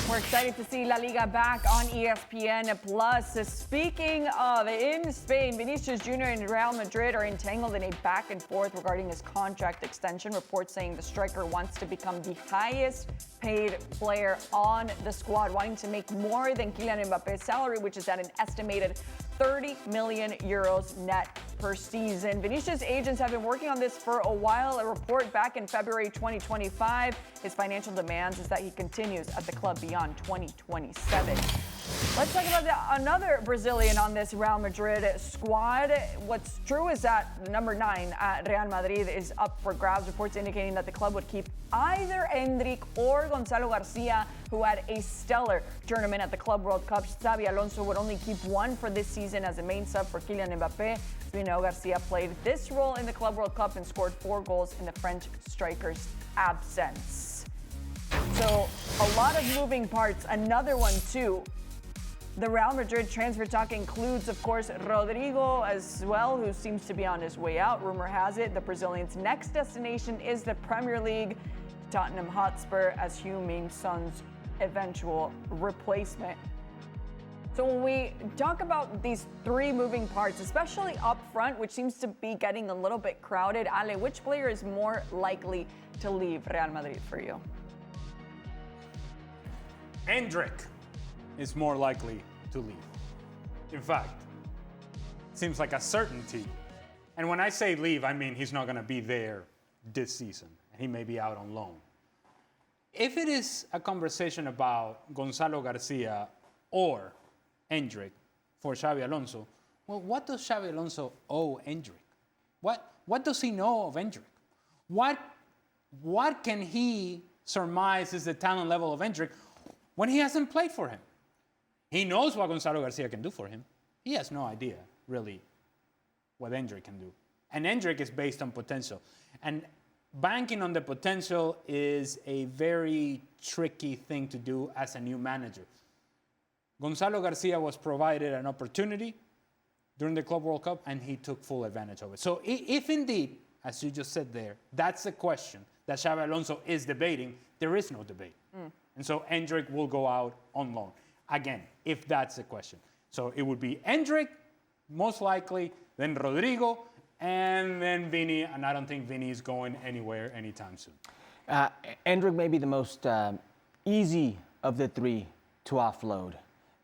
We're excited to see La Liga back on ESPN Plus. Speaking of, in Spain, Vinicius Jr. and Real Madrid are entangled in a back and forth regarding his contract extension. Reports saying the striker wants to become the highest paid player on the squad, wanting to make more than Kylian Mbappe's salary, which is at an estimated 30 million euros net per season. Vinicius' agents have been working on this for a while. A report back in February 2025. His financial demands is that he continues at the club beyond 2027. Let's talk about another Brazilian on this Real Madrid squad. What's true is that number 9 at Real Madrid is up for grabs. Reports indicating that the club would keep either Endrick or Gonzalo Garcia, who had a stellar tournament at the Club World Cup. Xabi Alonso would only keep one for this season as a main sub for Kylian Mbappe. As we know, Garcia played this role in the Club World Cup and scored 4 goals in the French striker's absence. So a lot of moving parts. Another one, too. The Real Madrid transfer talk includes, of course, Rodrygo as well, who seems to be on his way out. Rumor has it the Brazilian's next destination is the Premier League, Tottenham Hotspur, as Heung-min Son's eventual replacement. So when we talk about these 3 moving parts, especially up front, which seems to be getting a little bit crowded, Ale, which player is more likely to leave Real Madrid for you? Endrick is more likely to leave. In fact, it seems like a certainty. And when I say leave, I mean he's not going to be there this season, and he may be out on loan. If it is a conversation about Gonzalo Garcia or Endrick for Xabi Alonso, well, what does Xabi Alonso owe Endrick? What does he know of Endrick? What can he surmise is the talent level of Endrick when he hasn't played for him? He knows what Gonzalo Garcia can do for him. He has no idea, really, what Endrick can do. And Endrick is based on potential. And banking on the potential is a very tricky thing to do as a new manager. Gonzalo Garcia was provided an opportunity during the Club World Cup, and he took full advantage of it. So if indeed, as you just said there, that's the question that Xabi Alonso is debating, there is no debate. And so Endrick will go out on loan. Again, if that's the question. So it would be Endrick, most likely, then Rodrygo, and then Vini. And I don't think Vini is going anywhere anytime soon. Endrick may be the most easy of the 3 to offload.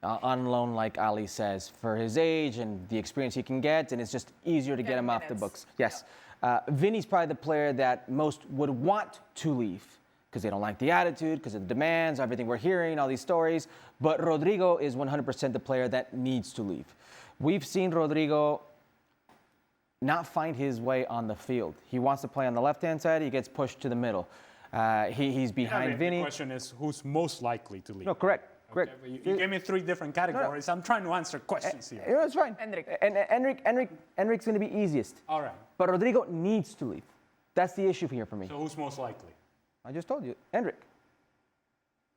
On loan, like Ali says, for his age and the experience he can get, and it's just easier to get him off the books. Yes. Yeah. Vini's probably the player that most would want to leave, because they don't like the attitude, because of the demands, everything we're hearing, all these stories. But Rodrygo is 100% the player that needs to leave. We've seen Rodrygo not find his way on the field. He wants to play on the left-hand side, he gets pushed to the middle. He's behind Vini. The question is, who's most likely to leave? No, correct. Okay, you gave me 3 different categories. No. I'm trying to answer questions here. It's fine. Endrick. And Endrick's going to be easiest. All right. But Rodrygo needs to leave. That's the issue here for me. So who's most likely? I just told you, Endrick.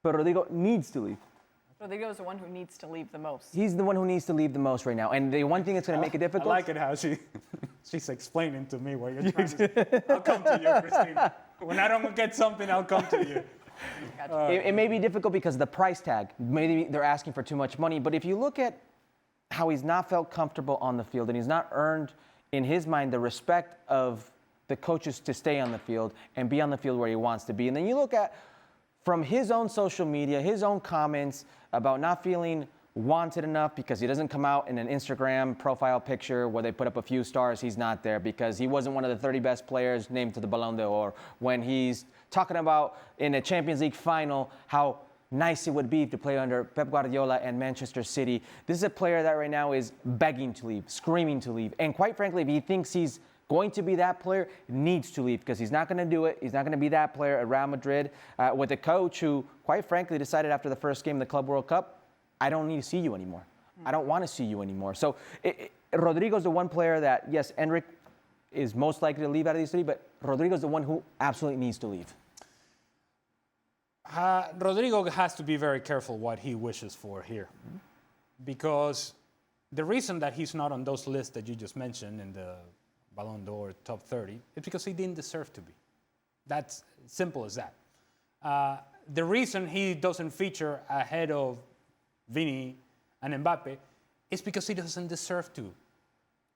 But Rodrygo needs to leave. Rodrygo is the one who needs to leave the most. He's the one who needs to leave the most right now. And the one thing that's going to make it difficult. I like it how she's explaining to me what you're trying to say. I'll come to you, Christina. When I don't get something, I'll come to you. It may be difficult because of the price tag. Maybe they're asking for too much money. But if you look at how he's not felt comfortable on the field and he's not earned, in his mind, the respect of the coaches to stay on the field and be on the field where he wants to be. And then you look at, from his own social media, his own comments about not feeling wanted enough because he doesn't come out in an Instagram profile picture where they put up a few stars, he's not there because he wasn't one of the 30 best players named to the Ballon d'Or. When he's talking about in a Champions League final how nice it would be to play under Pep Guardiola and Manchester City. This is a player that right now is begging to leave, screaming to leave. And quite frankly, if he thinks he's going to be that player, needs to leave because he's not going to do it. He's not going to be that player at Real Madrid with a coach who, quite frankly, decided after the first game of the Club World Cup, I don't need to see you anymore. I don't want to see you anymore. So Rodrygo's the one player that, yes, Endrick is most likely to leave out of these 3, but Rodrygo's the one who absolutely needs to leave. Rodrygo has to be very careful what he wishes for here. Because the reason that he's not on those lists that you just mentioned in the Ballon d'Or top 30 is because he didn't deserve to be. That's simple as that. the reason he doesn't feature ahead of Vini and Mbappe is because he doesn't deserve to.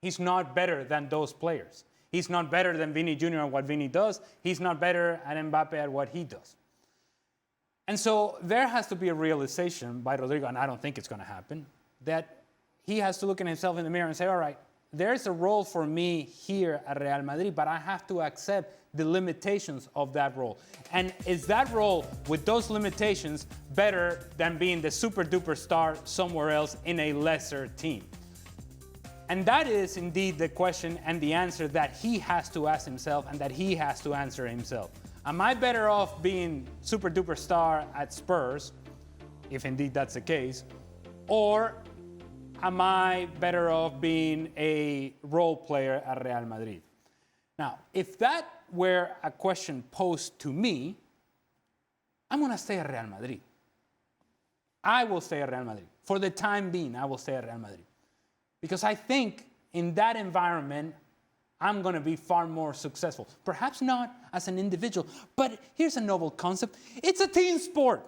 He's not better than those players. He's not better than Vini Jr. at what Vini does. He's not better than Mbappe at what he does. And so there has to be a realization by Rodrygo, and I don't think it's going to happen, that he has to look at himself in the mirror and say, all right, there's a role for me here at Real Madrid, but I have to accept the limitations of that role. And is that role with those limitations better than being the super duper star somewhere else in a lesser team? And that is indeed the question and the answer that he has to ask himself and that he has to answer himself. Am I better off being super duper star at Spurs, if indeed that's the case, or am I better off being a role player at Real Madrid? Now, if that were a question posed to me, I'm going to stay at Real Madrid. I will stay at Real Madrid. For the time being, I will stay at Real Madrid. Because I think in that environment, I'm going to be far more successful. Perhaps not as an individual, but here's a novel concept. It's a team sport.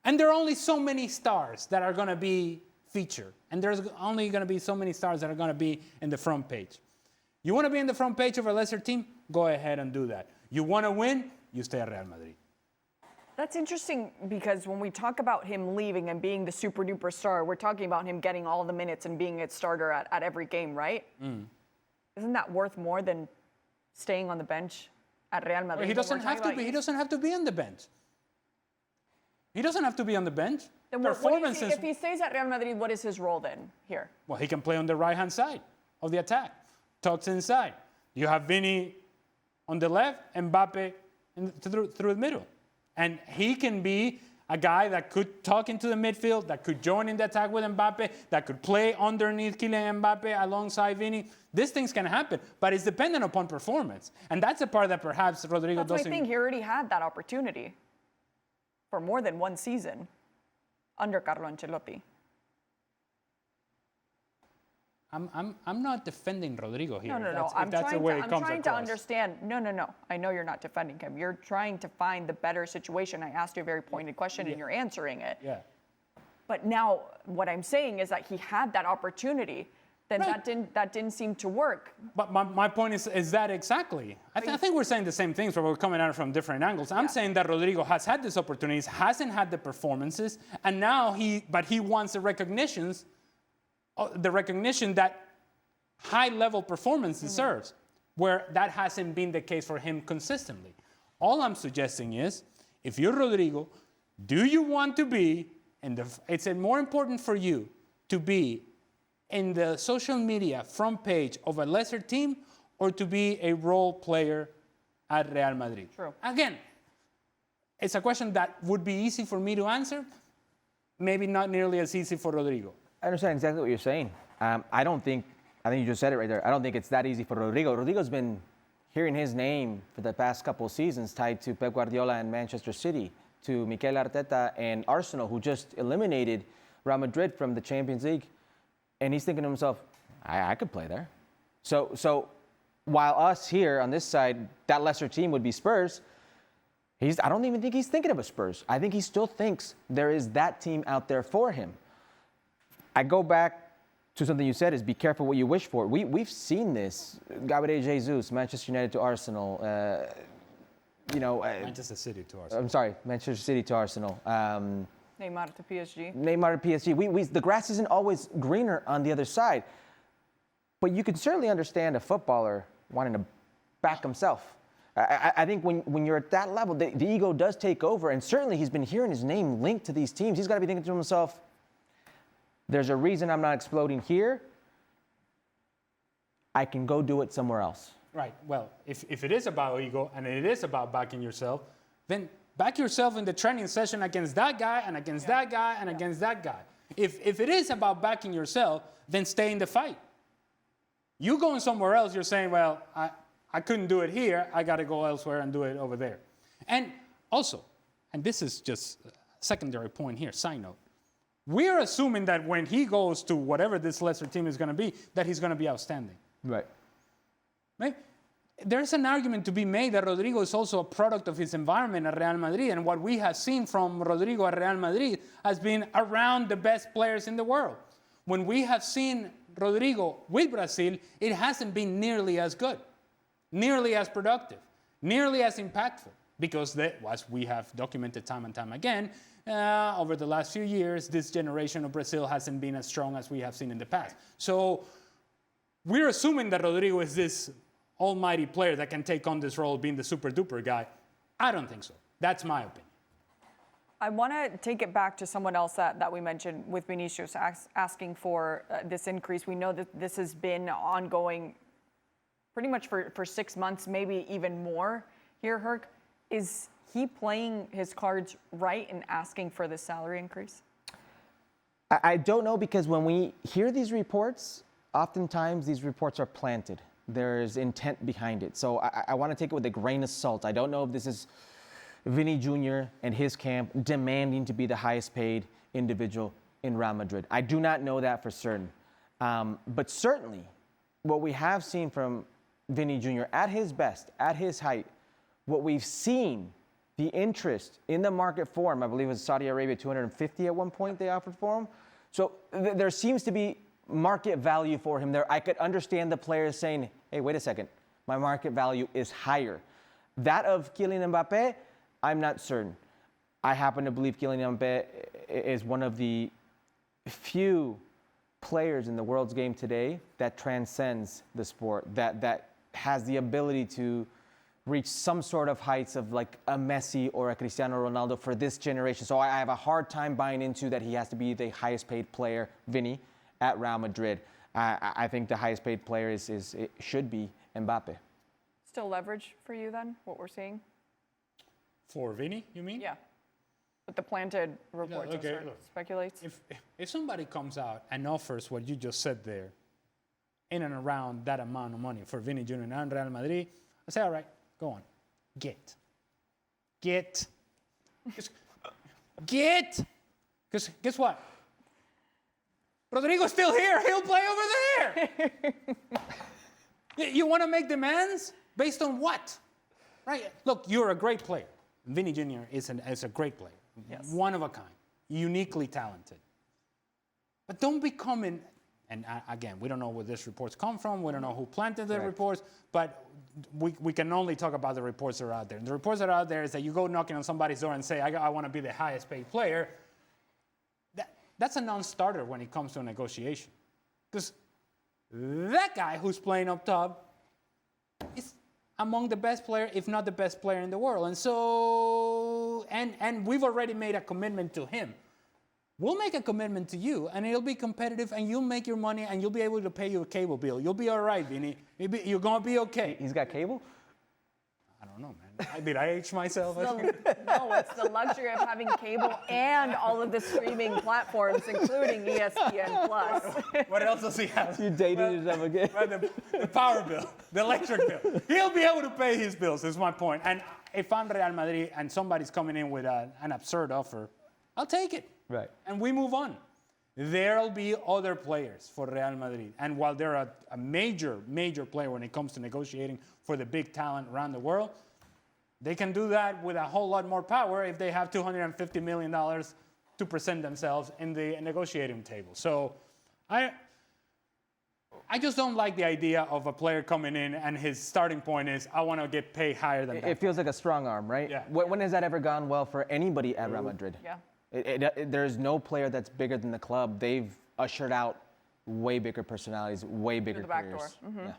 And there are only so many stars that are going to be featured. And there's only going to be so many stars that are going to be in the front page. You want to be in the front page of a lesser team? Go ahead and do that. You want to win? You stay at Real Madrid. That's interesting because when we talk about him leaving and being the super duper star, we're talking about him getting all the minutes and being a starter at every game, right? Isn't that worth more than staying on the bench at Real Madrid? Well, he doesn't have to be. He doesn't have to be on the bench. He doesn't have to be on the bench. Then if he stays at Real Madrid, what is his role then here? Well, he can play on the right-hand side of the attack. Tucks inside. You have Vini on the left, Mbappe through the middle. And he can be a guy that could tuck into the midfield, that could join in the attack with Mbappe, that could play underneath Kylian Mbappe alongside Vini. These things can happen, but it's dependent upon performance. And that's the part that perhaps Rodrygo doesn't... That's why I think he already had that opportunity for more than one season under Carlo Ancelotti. I'm not defending Rodrygo here. No. I'm trying to understand. No. I know you're not defending him. You're trying to find the better situation. I asked you a very pointed question and you're answering it. Yeah. But now what I'm saying is that he had that opportunity. Then right. that didn't seem to work. But my point is that exactly. I think we're saying the same things, but we're coming at it from different angles. I'm saying that Rodrygo has had these opportunities, hasn't had the performances, and now he wants the recognition that high-level performance deserves, where that hasn't been the case for him consistently. All I'm suggesting is, if you're Rodrygo, do you want to be, it's more important for you to be in the social media front page of a lesser team or to be a role player at Real Madrid? True. Again, it's a question that would be easy for me to answer, maybe not nearly as easy for Rodrygo. I understand exactly what you're saying. I think you just said it right there. I don't think it's that easy for Rodrygo. Rodrygo's been hearing his name for the past couple of seasons tied to Pep Guardiola and Manchester City, to Mikel Arteta and Arsenal, who just eliminated Real Madrid from the Champions League. And he's thinking to himself, I could play there. So while us here on this side, that lesser team would be Spurs, I don't even think he's thinking of a Spurs. I think he still thinks there is that team out there for him. I go back to something you said, is be careful what you wish for. We've seen this. Gabriel Jesus, Manchester United to Arsenal. Manchester City to Arsenal. I'm sorry, Manchester City to Arsenal. Neymar to PSG. Neymar to PSG. The grass isn't always greener on the other side. But you can certainly understand a footballer wanting to back himself. I think when you're at that level, the ego does take over. And certainly he's been hearing his name linked to these teams. He's got to be thinking to himself, there's a reason I'm not exploding here. I can go do it somewhere else. Right. Well, if it is about ego and it is about backing yourself, then back yourself in the training session against that guy and against that guy and against that guy. If it is about backing yourself, then stay in the fight. You going somewhere else, you're saying, well, I couldn't do it here. I got to go elsewhere and do it over there. And also, and this is just a secondary point here, side note, we're assuming that when he goes to whatever this lesser team is going to be, that he's going to be outstanding. Right. there's an argument to be made that Rodrygo is also a product of his environment at Real Madrid. And what we have seen from Rodrygo at Real Madrid has been around the best players in the world. When we have seen Rodrygo with Brazil, it hasn't been nearly as good, nearly as productive, nearly as impactful. Because, as we have documented time and time again, over the last few years, this generation of Brazil hasn't been as strong as we have seen in the past. So we're assuming that Rodrygo is this almighty player that can take on this role being the super duper guy. I don't think so. That's my opinion. I want to take it back to someone else that we mentioned with Vinicius asking for this increase. We know that this has been ongoing pretty much for 6 months, maybe even more here, Herc. Is he playing his cards right in asking for this salary increase? I don't know, because when we hear these reports, oftentimes these reports are planted. There's intent behind it. So I want to take it with a grain of salt. I don't know if this is Vini Jr. and his camp demanding to be the highest paid individual in Real Madrid. I do not know that for certain. But certainly, what we have seen from Vini Jr. at his best, at his height, what we've seen, the interest in the market for him, I believe it was Saudi Arabia, 250 at one point they offered for him. So there seems to be market value for him there. I could understand the players saying, hey, wait a second, my market value is higher. That of Kylian Mbappe, I'm not certain. I happen to believe Kylian Mbappe is one of the few players in the world's game today that transcends the sport, that has the ability to reach some sort of heights of like a Messi or a Cristiano Ronaldo for this generation. So I have a hard time buying into that he has to be the highest paid player, Vini, at Real Madrid. I think the highest paid player should be Mbappe. Still leverage for you then, what we're seeing? For Vini, you mean? Yeah. But the planted reports speculates. If somebody comes out and offers what you just said there, in and around that amount of money for Vini Jr. and Real Madrid, I say, all right, go on. Get. Because guess what? Rodrygo's still here. He'll play over there. You want to make demands based on what? Right? Look, you're a great player. Vini Jr. is a great player. Yes. One of a kind. Uniquely talented. But don't be coming, and again, we don't know where these reports come from. We don't know who planted the reports. But we can only talk about the reports that are out there. And the reports that are out there is that you go knocking on somebody's door and say, I want to be the highest paid player. That's a non-starter when it comes to a negotiation. Because that guy who's playing up top is among the best players, if not the best player in the world. And so, and we've already made a commitment to him. We'll make a commitment to you, and it'll be competitive, and you'll make your money, and you'll be able to pay your cable bill. You'll be all right, Vini. You're going to be okay. He's got cable? I don't know, man. Did I age myself? No, it's the luxury of having cable and all of the streaming platforms, including ESPN Plus. What else does he have? You dated yourself again. The power bill, the electric bill. He'll be able to pay his bills, is my point. And if I'm Real Madrid and somebody's coming in with an absurd offer, I'll take it. Right. And we move on. There'll be other players for Real Madrid. And while they're a major, major player when it comes to negotiating for the big talent around the world, they can do that with a whole lot more power if they have $250 million to present themselves in the negotiating table. So I just don't like the idea of a player coming in and his starting point is, I want to get paid higher than that. It feels like a strong arm, right? Yeah. When has that ever gone well for anybody at Real Madrid? Yeah. There's no player that's bigger than the club. They've ushered out way bigger personalities, way bigger Through the back careers. door. Mm-hmm. Yeah.